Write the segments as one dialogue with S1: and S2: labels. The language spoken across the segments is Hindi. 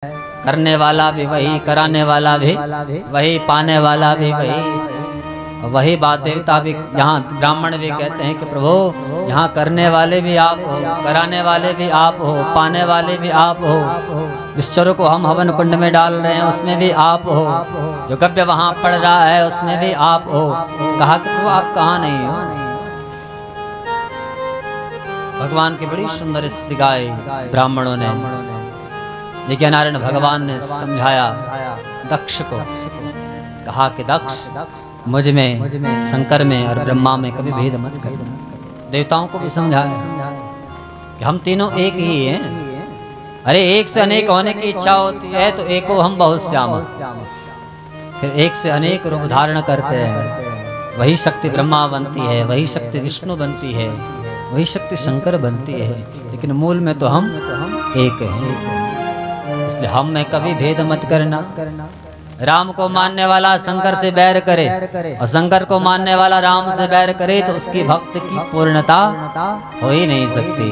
S1: करने वाला भी वही, कराने वाला भी वही, पाने वाला भी वही। वही बात देवता भी, यहाँ ब्राह्मण भी कहते हैं कि प्रभु यहाँ करने वाले भी आप हो, कराने वाले भी आप हो, पाने वाले भी आप हो। जिस चरु को हम हवन कुंड में डाल रहे हैं उसमें भी आप हो, जो गव्य वहाँ पड़ रहा है उसमें भी आप हो। कहा कि प्रभु आप कहाँ नहीं हो। भगवान की बड़ी सुंदर स्तुति गाई ब्राह्मणों ने। लेकिन नारायण भगवान ने समझाया दक्ष को, कहा कि दक्ष मुझ में, शंकर में और ब्रह्मा में कभी भेद मत कर। देवताओं को भी समझाया कि हम तीनों एक ही हैं। अरे एक से अनेक होने की इच्छा होती है तो एको हम बहुत श्याम, फिर एक से अनेक रूप धारण करते हैं। वही शक्ति ब्रह्मा बनती है, वही शक्ति विष्णु बनती है, वही शक्ति शंकर बनती है, लेकिन मूल में तो हम एक हैं। इसलिए हम में कभी भेद मत करना। राम को मानने वाला शंकर से बैर करे और शंकर को मानने वाला राम से बैर करे तो उसकी भक्त की पूर्णता हो ही नहीं सकती।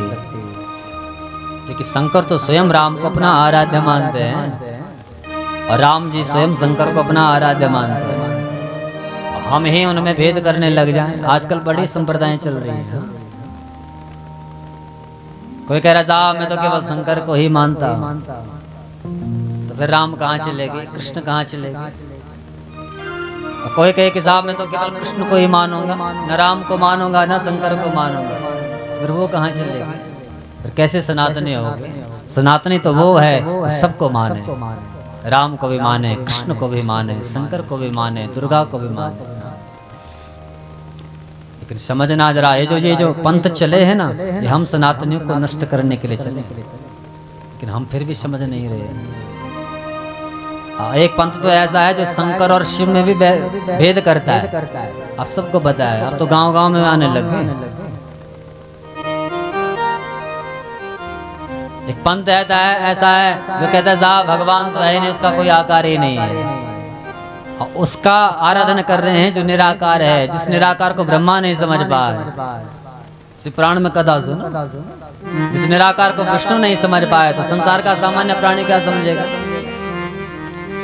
S1: क्योंकि शंकर तो स्वयं राम को अपना आराध्य मानते हैं और राम जी स्वयं शंकर को अपना आराध्य मानते हैं। हम ही उनमें भेद करने लग जाएं। आजकल बड़ी संप्रदाएं चल रही हैं। कोई कह रहा साहब मैं तो केवल शंकर को ही मानता, तो फिर राम कहाँ चलेगी, कृष्ण कहाँ चलेगी। और कोई कहे कि साहब मैं तो केवल कृष्ण को ही मानूंगा, न राम को मानूंगा न शंकर को मानूंगा, तो फिर वो कहाँ चलेगी। फिर कैसे सनातनी होगी। सनातनी तो वो है सबको माने, राम को भी माने, कृष्ण को भी माने, शंकर को भी माने, दुर्गा को भी माने। लेकिन समझना जरा, ये जो पंथ चले हैं ना, ये हम सनातनियों को नष्ट करने के लिए चले, लेकिन हम फिर भी समझ नहीं रहे। एक पंथ तो ऐसा है जो शंकर और शिव में भी भेद करता है। आप सबको पता है, अब तो गांव-गांव में आने लग गए। एक पंथ ऐसा है जो कहता है साहब भगवान तो है नहीं, उसका कोई आकार ही नहीं है। उसका आराधना कर रहे हैं जो निराकार है, जिस निराकार को ब्रह्मा नहीं समझ पाए। पुराण में कथा सुनो, जिस निराकार को विष्णु नहीं समझ पाए तो संसार का सामान्य प्राणी क्या समझेगा।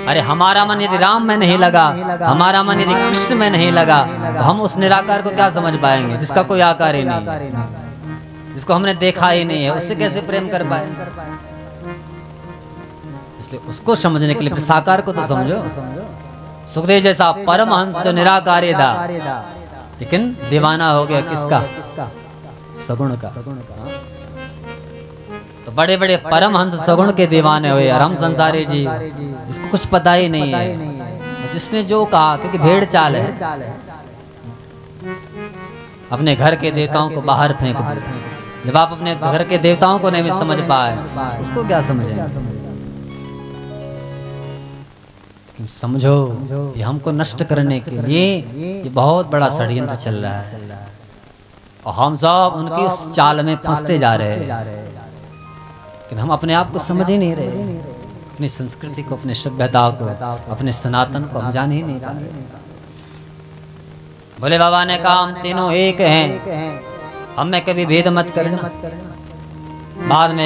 S1: अरे हमारा मन यदि राम में नहीं लगा, हमारा मन यदि कृष्ण में नहीं लगा, तो हम उस निराकार को क्या समझ पाएंगे जिसका कोई आकार ही नहीं, जिसको हमने देखा ही नहीं है, उससे कैसे प्रेम कर पाए। इसलिए उसको समझने के लिए साकार को तो समझो। सुखदेव जैसा परमहंस जो निराकार था, लेकिन दीवाना हो गया किसका, सगुण का। तो बड़े बड़े परमहंस सगुण के दीवाने हुए और हम संसारी जी जिसको कुछ पता ही नहीं है, जिसने जो कहा, क्योंकि भेड़ चाल है, अपने घर के देवताओं को बाहर फेंक दो। जब आप अपने घर के देवताओं को नहीं भी समझ पाए, उसको क्या समझेंगे। समझो ये हमको नष्ट करने के लिए ये बहुत बड़ा षड्यंत्र चल रहा है और हम सब उनकी उस चाल में फंसते जा रहे हैं। लेकिन हम अपने आप को समझ ही नहीं रहे, अपनी संस्कृति को, अपनी सभ्यता को, अपने सनातन को हम जान ही नहीं रहे। भोले बाबा ने कहा हम तीनों एक हैं, हम में कभी भेद मत करना। बाद में